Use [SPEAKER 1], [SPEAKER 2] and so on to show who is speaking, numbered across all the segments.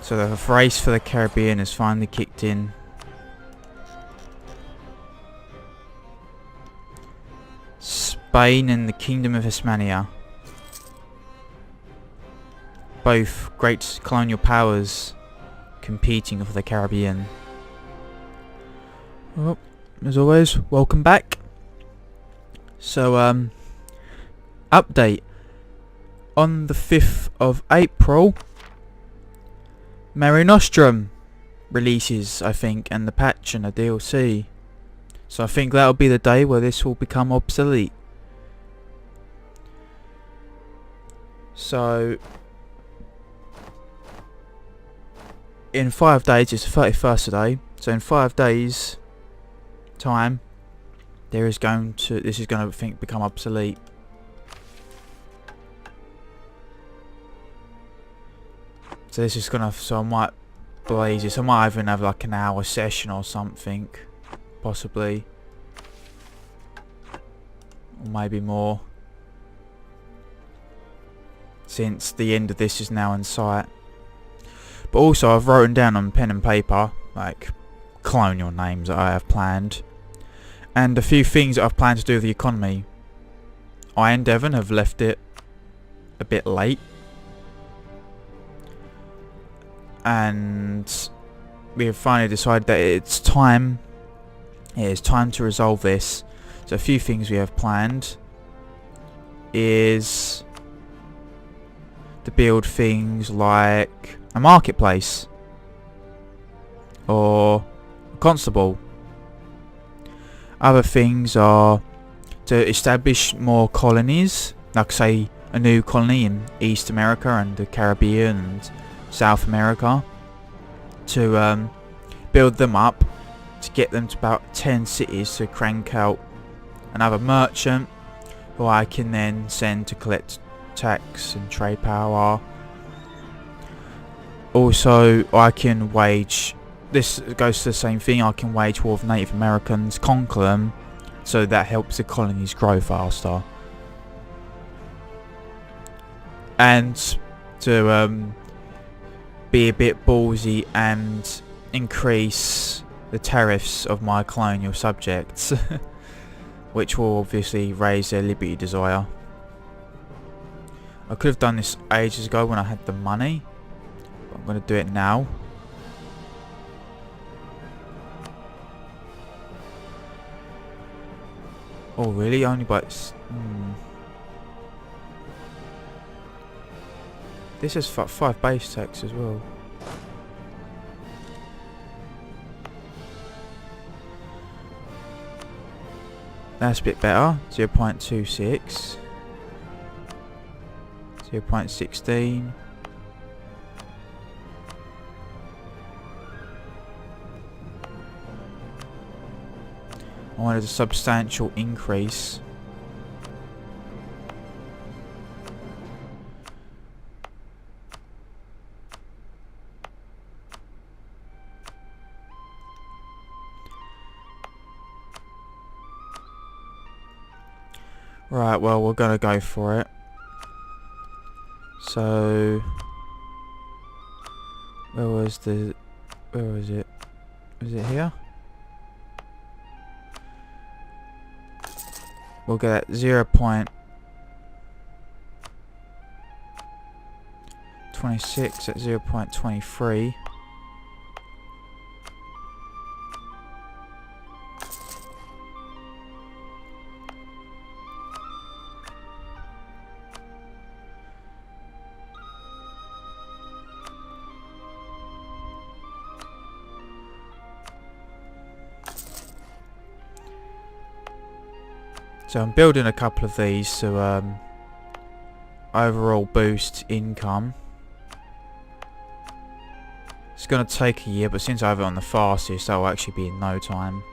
[SPEAKER 1] So the race for the Caribbean has finally kicked in. Spain and the Kingdom of Hispania, both great colonial powers competing for the Caribbean. Well, as always, welcome back. So, update. On the 5th of April, Mare Nostrum releases, I think, and the patch and the DLC. So I think that'll be the day where this will become obsolete. So in 5 days, it's the 31st today. So in 5 days time, this is going to I think become obsolete. So this is gonna, so I might blaze this. I might even have like an hour session or something, possibly, or maybe more, since the end of this is now in sight. But also I've written down on pen and paper like colonial names that I have planned, and a few things that I've planned to do with the economy. I and Devon have left it a bit late, and we have finally decided that it is time to resolve this. So a few things we have planned is to build things like a marketplace or a constable. Other things are to establish more colonies, like say a new colony in East America and the Caribbean and South America, to build them up, to get them to about 10 cities, to crank out another merchant who I can then send to collect tax and trade power. Also, I can wage, this goes to the same thing, I can wage war with Native Americans, conquer them, so that helps the colonies grow faster. And to be a bit ballsy and increase the tariffs of my colonial subjects, which will obviously raise their liberty desire. I could have done this ages ago when I had the money, but I'm going to do it now. Oh really? Only by... This is 5 base tax as well. That's a bit better. 0.26. 0.16. I wanted a substantial increase. Right, well, we're gonna go for it. So, where was it? Was it here? We'll get 0.26 at 0.23. So I'm building a couple of these to overall boost income. It's going to take a year, but since I have it on the fastest, that will actually be in no time.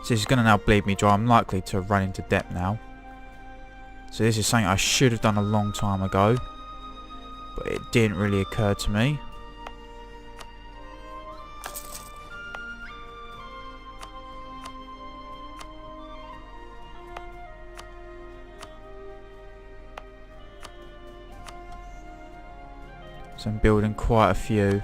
[SPEAKER 1] So this is going to now bleed me dry. I'm likely to run into debt now. So this is something I should have done a long time ago, but it didn't really occur to me. So I'm building quite a few.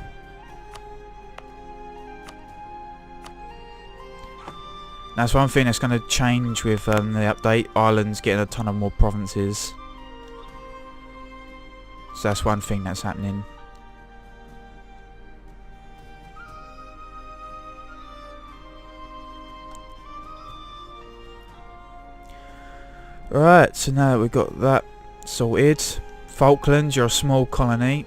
[SPEAKER 1] That's one thing that's going to change with the update. Ireland's getting a ton of more provinces. So that's one thing that's happening. Right, so now that we've got that sorted. Falklands, you're a small colony.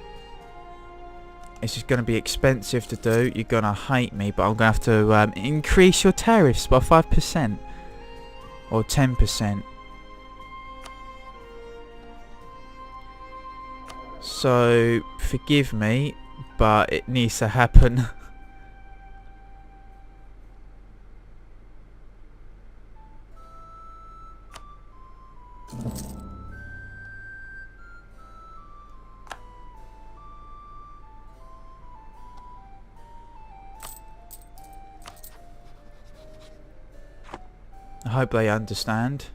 [SPEAKER 1] This is going to be expensive to do. You're going to hate me, but I'm going to have to increase your tariffs by 5%. Or 10%. So, forgive me, but it needs to happen. I hope they understand.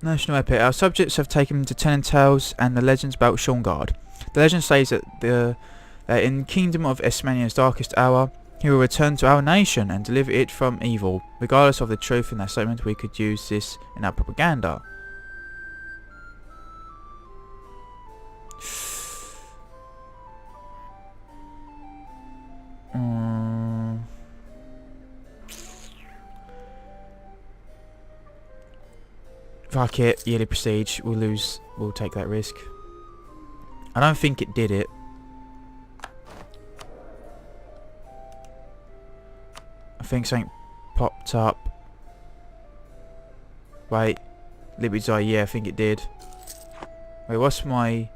[SPEAKER 1] National epic. Our subjects have taken to telling tales and the legends about Shongard. The legend says that in the kingdom of Smanian's darkest hour, he will return to our nation and deliver it from evil. Regardless of the truth in that statement, we could use this in our propaganda. Fuck it, yearly prestige. We'll take that risk. I don't think it did it. I think something popped up. Wait, Liberty's Eye, yeah, I think it did. Wait, what's my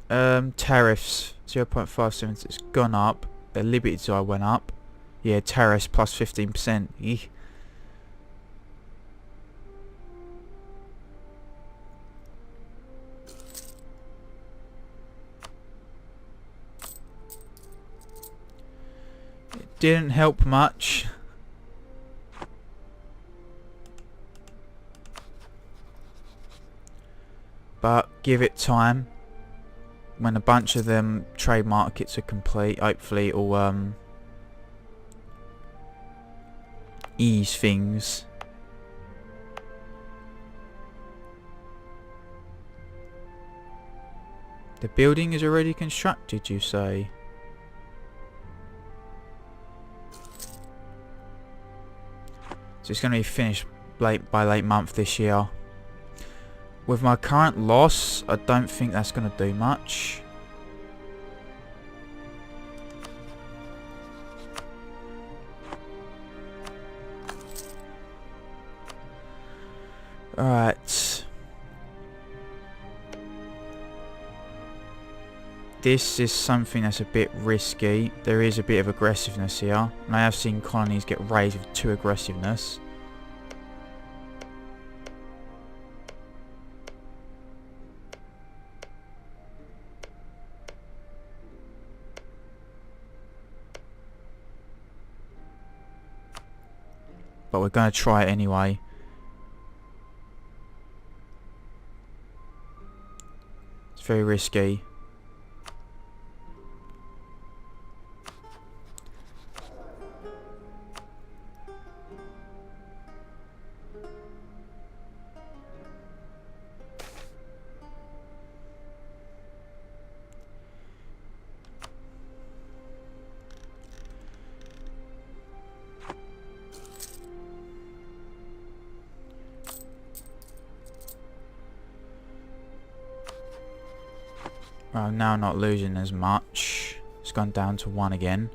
[SPEAKER 1] tariffs? 0.57, it's gone up. The Liberty's Eye went up. Yeah, tariffs plus 15%. Eek. Didn't help much. But give it time. When a bunch of them trade markets are complete, hopefully it'll ease things. The building is already constructed, you say? So it's going to be finished by late month this year. With my current loss, I don't think that's going to do much. Alright. This is something that's a bit risky. There is a bit of aggressiveness here. And I have seen colonies get raised with too aggressiveness. But we're going to try it anyway. It's very risky. Well, now not losing as much. It's gone down to 1 again.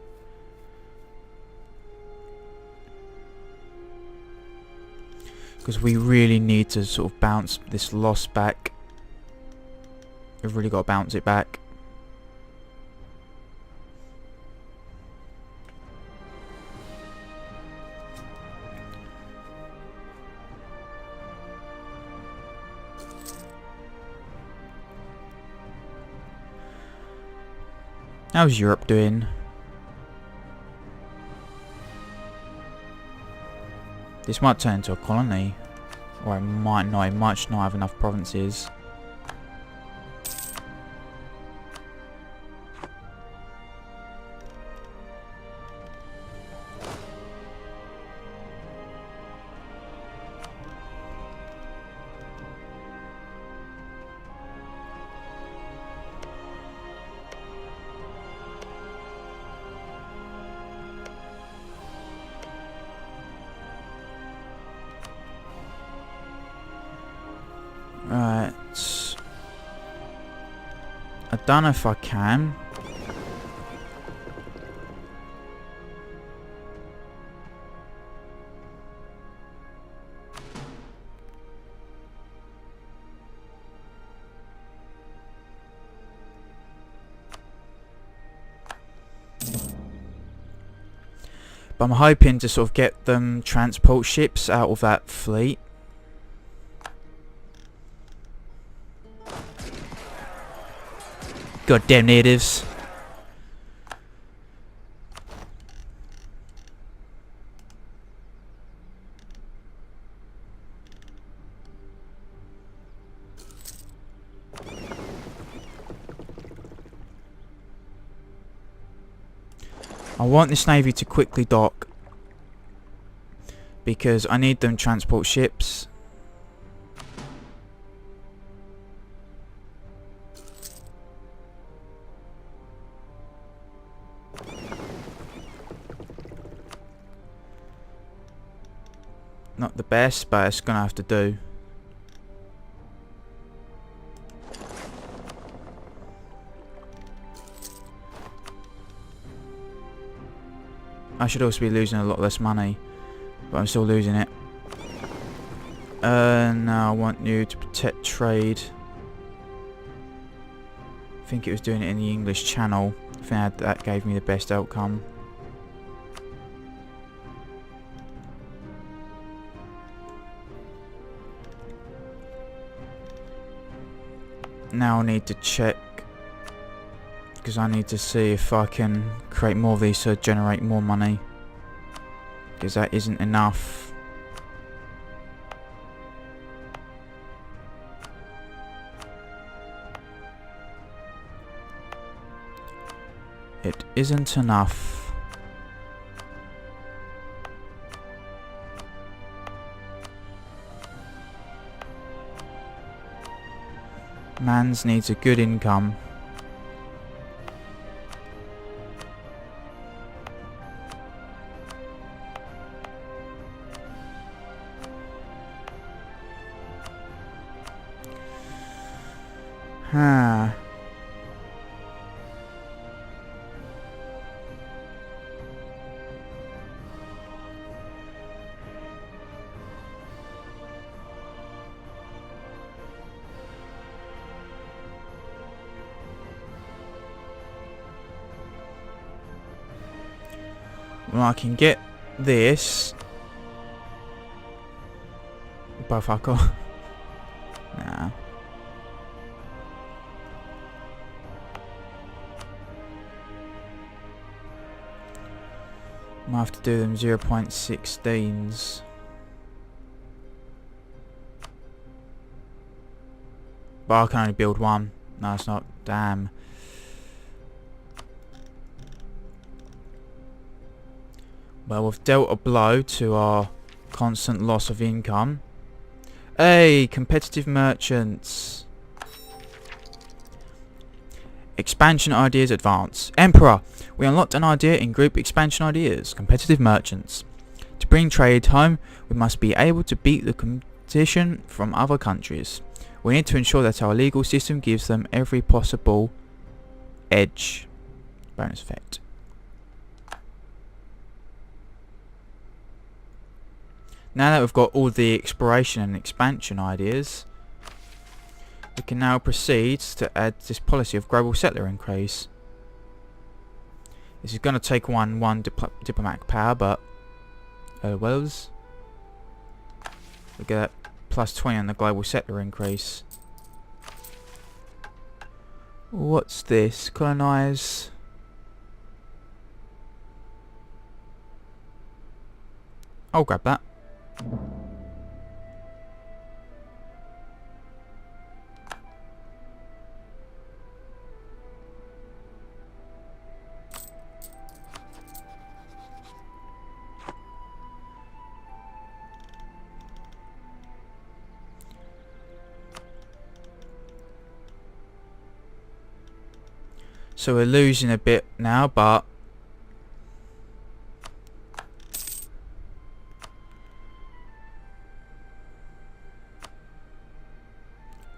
[SPEAKER 1] Because we really need to sort of bounce this loss back. We've really got to bounce it back. How's Europe doing? This might turn into a colony. Or it might not. It might just not have enough provinces. Right. I don't know if I can. But I'm hoping to sort of get them transport ships out of that fleet. Goddamn natives. I want this navy to quickly dock because I need them transport ships. Not the best, but it's gonna have to do. I should also be losing a lot less money, but I'm still losing it. Now I want you to protect trade. I think it was doing it in the English Channel. I think that gave me the best outcome. Now I need to check, because I need to see if I can create more of these to generate more money, because that isn't enough. It isn't enough. Mans needs a good income. Well, I can get this. But fuck off. Nah. Might have to do them 0.16s. But I can only build one. No, it's not. Damn. Well, we've dealt a blow to our constant loss of income. Hey, competitive merchants. Expansion ideas advance. Emperor, we unlocked an idea in group expansion ideas. Competitive merchants. To bring trade home, we must be able to beat the competition from other countries. We need to ensure that our legal system gives them every possible edge. Bonus effect. Now that we've got all the exploration and expansion ideas, we can now proceed to add this policy of global settler increase. This is going to take one diplomatic power, but wells. We get plus 20 on the global settler increase. What's this? Colonise. I'll grab that. So we're losing a bit now, but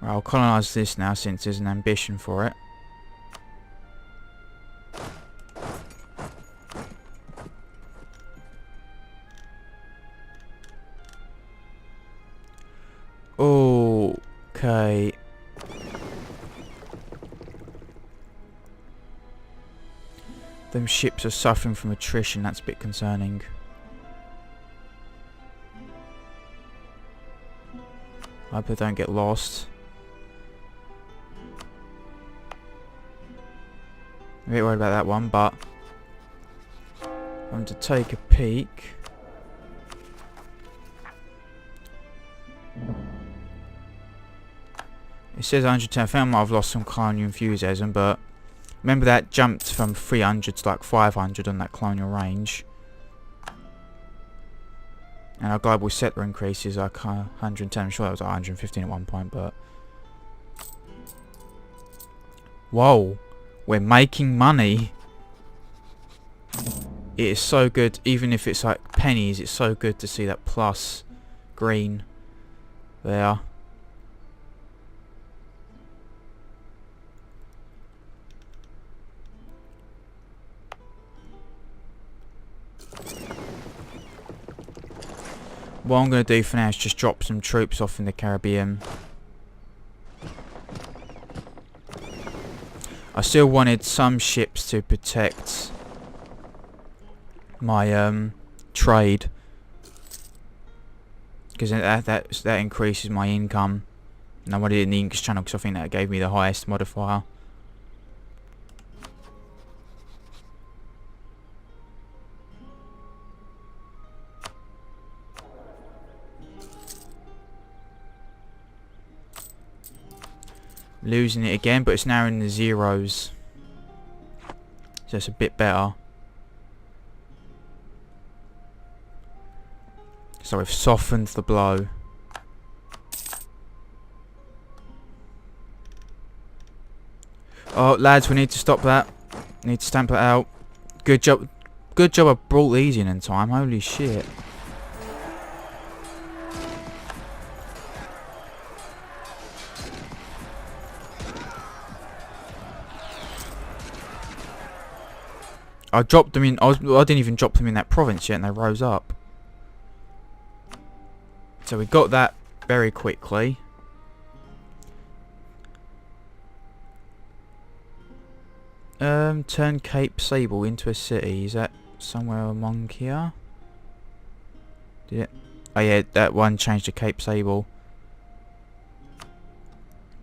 [SPEAKER 1] I'll colonise this now since there's an ambition for it. Okay. Them ships are suffering from attrition, that's a bit concerning. I hope they don't get lost. I'm a bit worried about that one, but I'm to take a peek. It says 110. I think I might have lost some colonial enthusiasm, but remember that jumped from 300 to like 500 on that colonial range. And our global settler increases like 110. I'm sure that was like 115 at one point, but whoa, we're making money. It is so good, even if it's like pennies, it's so good to see that plus green there. What I'm going to do for now is just drop some troops off in the Caribbean. I still wanted some ships to protect my trade, because that increases my income. And I wanted it in the English channel because I think that gave me the highest modifier. Losing it again, but it's now in the zeros, so it's a bit better. So we've softened the blow. Oh lads, we need to stop that. Need to stamp it out. Good job. Good job I brought these in time. Holy shit. I dropped them in. I didn't even drop them in that province yet, and they rose up. So we got that very quickly. Turn Cape Sable into a city. Is that somewhere among here? Did it? Oh yeah, that one changed to Cape Sable.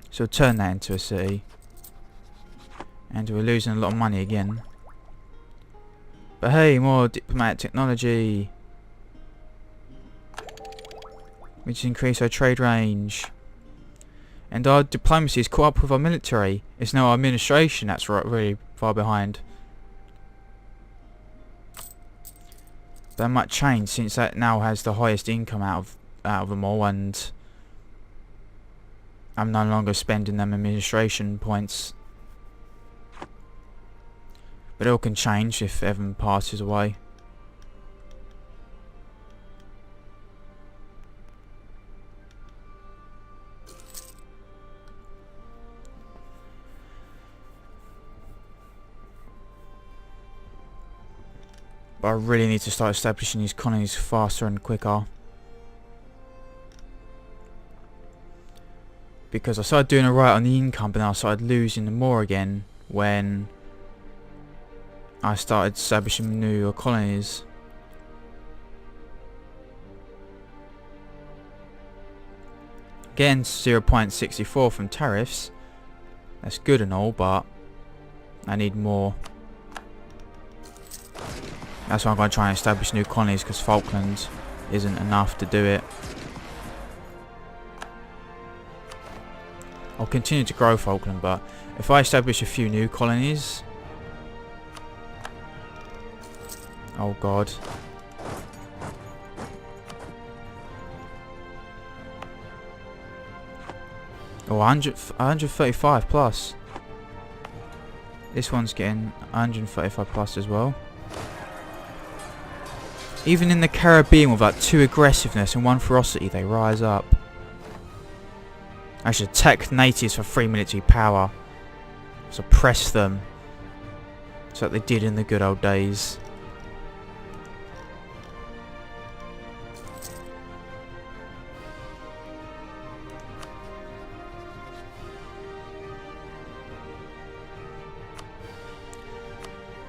[SPEAKER 1] So we'll turn that into a city. And we're losing a lot of money again. But hey, more diplomatic technology. We just increase our trade range. And our diplomacy is caught up with our military. It's now our administration that's really far behind. That might change since that now has the highest income out of them all, and I'm no longer spending them administration points. But it all can change if Evan passes away. But I really need to start establishing these colonies faster and quicker. Because I started doing alright on the income, but then I started losing more again when I started establishing new colonies. Getting 0.64 from tariffs, that's good and all, but I need more. That's why I'm going to try and establish new colonies, because Falklands isn't enough to do it. I'll continue to grow Falkland, but if I establish a few new colonies... Oh god. Oh, 135 plus. This one's getting 135 plus as well. Even in the Caribbean with like 2 aggressiveness and 1 ferocity, they rise up. I should attack natives for 3 military power. Suppress them. Just like they did in the good old days.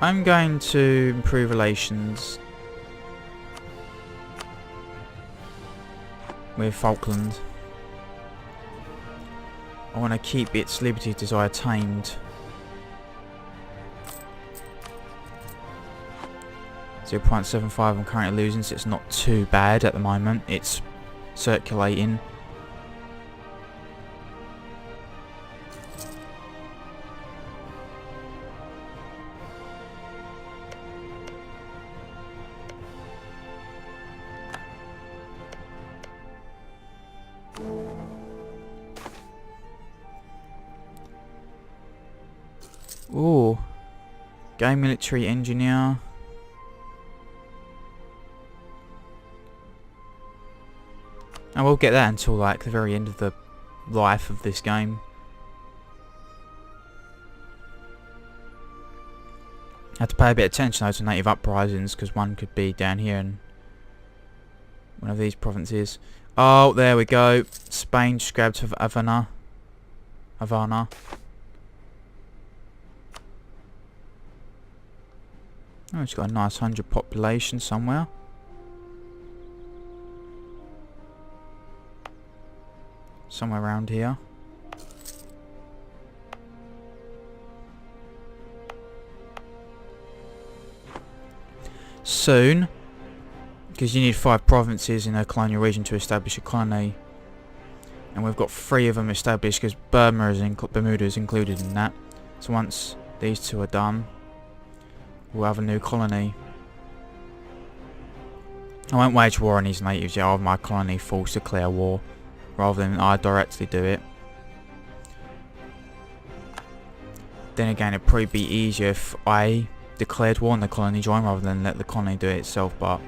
[SPEAKER 1] I'm going to improve relations with Falkland. I want to keep its liberty desire tamed. 0.75 I'm currently losing, so it's not too bad at the moment. It's circulating. Ooh, gay military engineer. I will get that until like the very end of the life of this game. I have to pay a bit of attention though to native uprisings, because one could be down here in one of these provinces. Oh, there we go. Spain just grabbed Havana. Oh, it's got a nice 100 population somewhere. Somewhere around here. Soon, because you need 5 provinces in a colonial region to establish a colony, and we've got 3 of them established because Bermuda is included in that. So once these 2 are done, we'll have a new colony. I won't wage war on these natives yet. I'll have my colony force declare war rather than I directly do it. Then again, it'd probably be easier if I declared war on the colony join rather than let the colony do it itself, but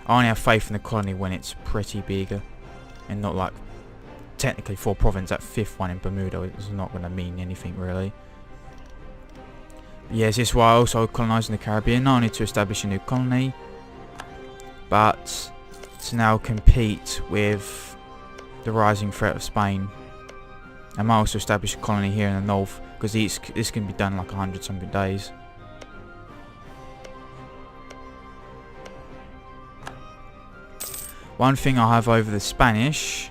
[SPEAKER 1] I only have faith in the colony when it's pretty big and not like technically 4 provinces. That 5th one in Bermuda is not going to mean anything really. Yes, this is why I also colonising the Caribbean, not only to establish a new colony, but to now compete with the rising threat of Spain. I might also establish a colony here in the north, because this can be done in like 100-something days. One thing I have over the Spanish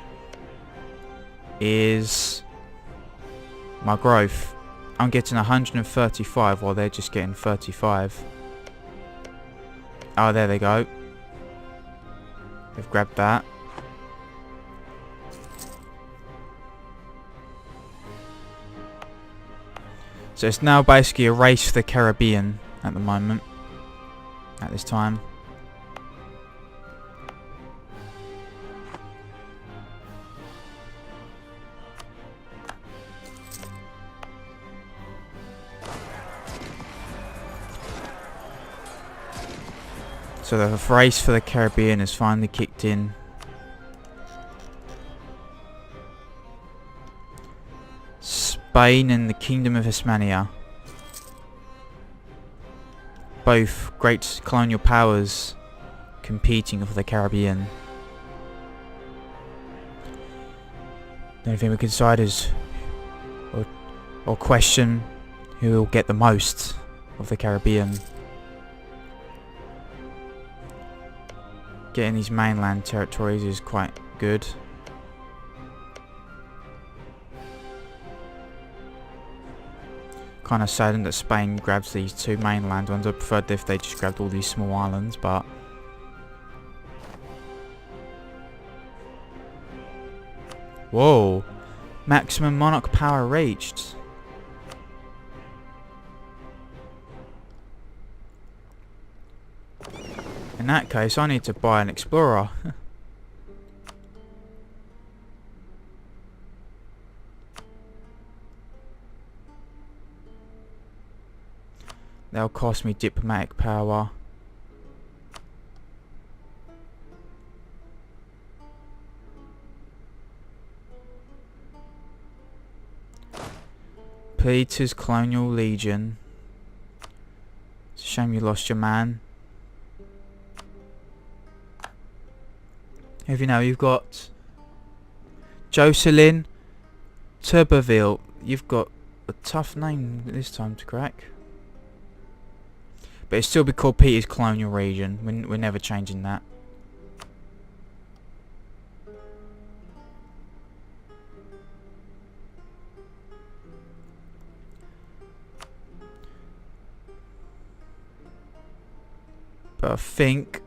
[SPEAKER 1] is my growth. I'm getting 135 while they're just getting 35. Oh, there they go. They've grabbed that. So it's now basically a race for the Caribbean at the moment. At this time. So the race for the Caribbean has finally kicked in. Spain and the Kingdom of Hispania. Both great colonial powers competing for the Caribbean. The only thing we can decide is or question who will get the most of the Caribbean. Getting these mainland territories is quite good. Kind of saddened that Spain grabs these 2 mainland ones. I preferred if they just grabbed all these small islands, but Whoa. Maximum monarch power reached. In that case, I need to buy an explorer. That'll cost me diplomatic power. Peter's Colonial Legion. It's a shame you lost your man. If you know, you've got Jocelyn Tuberville. You've got a tough name this time to crack. But it'll still be called Peter's Colonial Region. We're never changing that. But I think...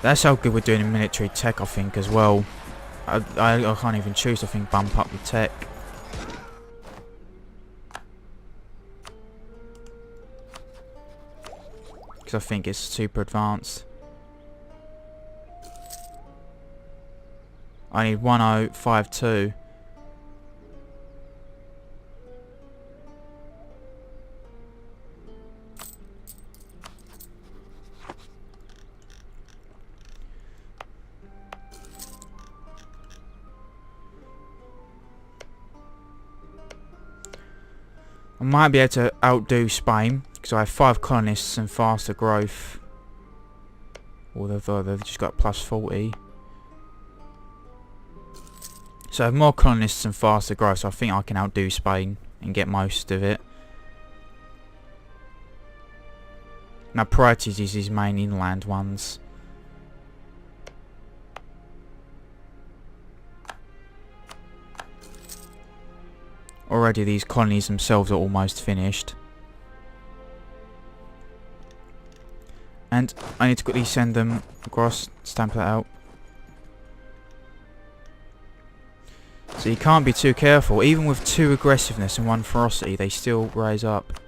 [SPEAKER 1] That's how good we're doing in military tech, I think, as well. I can't even choose to think bump up the tech. Because I think it's super advanced. I need 1052. I might be able to outdo Spain because I have 5 colonists and faster growth. Although they've just got plus 40. So I have more colonists and faster growth, so I think I can outdo Spain and get most of it. Now priorities is his main inland ones. Already these colonies themselves are almost finished. And I need to quickly send them across, stamp that out. So you can't be too careful. Even with 2 aggressiveness and 1 ferocity, they still raise up.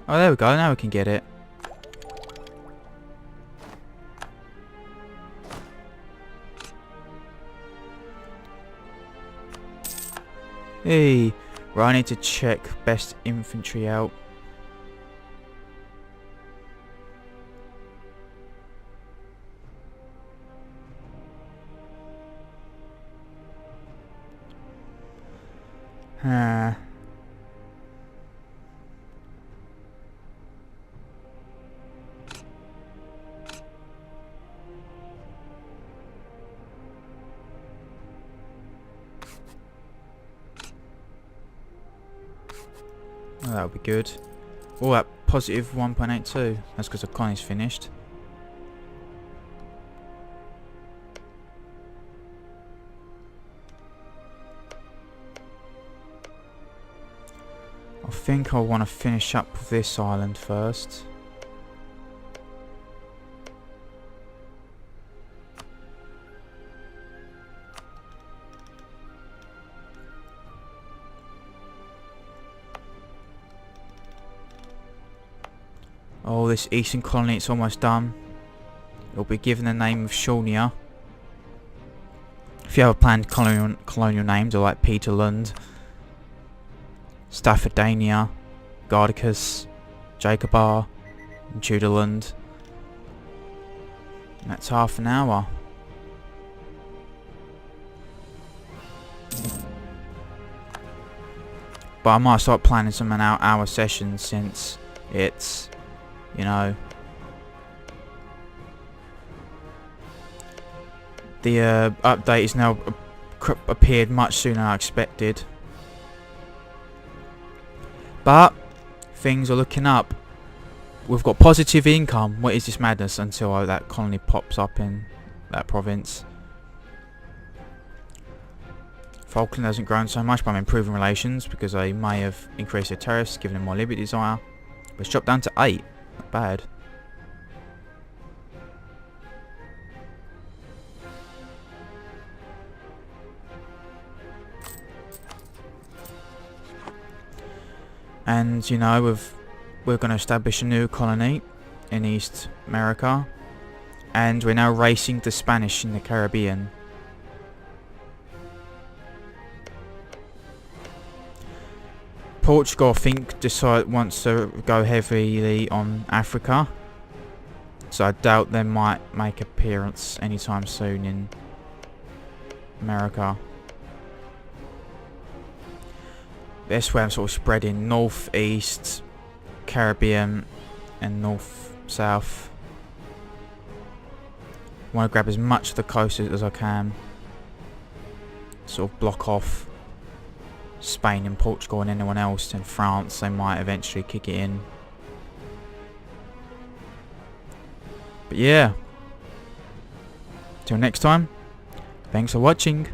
[SPEAKER 1] Oh, there we go. Now we can get it. Hey, right, I need to check best infantry out. Oh, that'll be good. Oh, that positive 1.82. That's because the colony's finished. I think I want to finish up with this island first. Oh, this eastern colony, it's almost done. It'll be given the name of Shulnia. If you have a planned colonial names, like Peterland, Staffordania, Gardicus, Jacobar, and Tudorland. And that's half an hour. But I might start planning some hour sessions since it's, you know, the update is now appeared much sooner than I expected. But things are looking up. We've got positive income. What is this madness until that colony pops up in that province? Falkland hasn't grown so much, but I'm improving relations because they may have increased their tariffs, giving them more liberty desire. But it's dropped down to 8. Not bad. And you know, we're going to establish a new colony in East America, and we're now racing the Spanish in the Caribbean. Portugal, I think, wants to go heavily on Africa, so I doubt they might make appearance anytime soon in America. That's where I'm sort of spreading north, east, Caribbean, and north, south. I want to grab as much of the coast as I can. Sort of block off Spain and Portugal and anyone else. In France, they might eventually kick it in. But yeah. Till next time. Thanks for watching.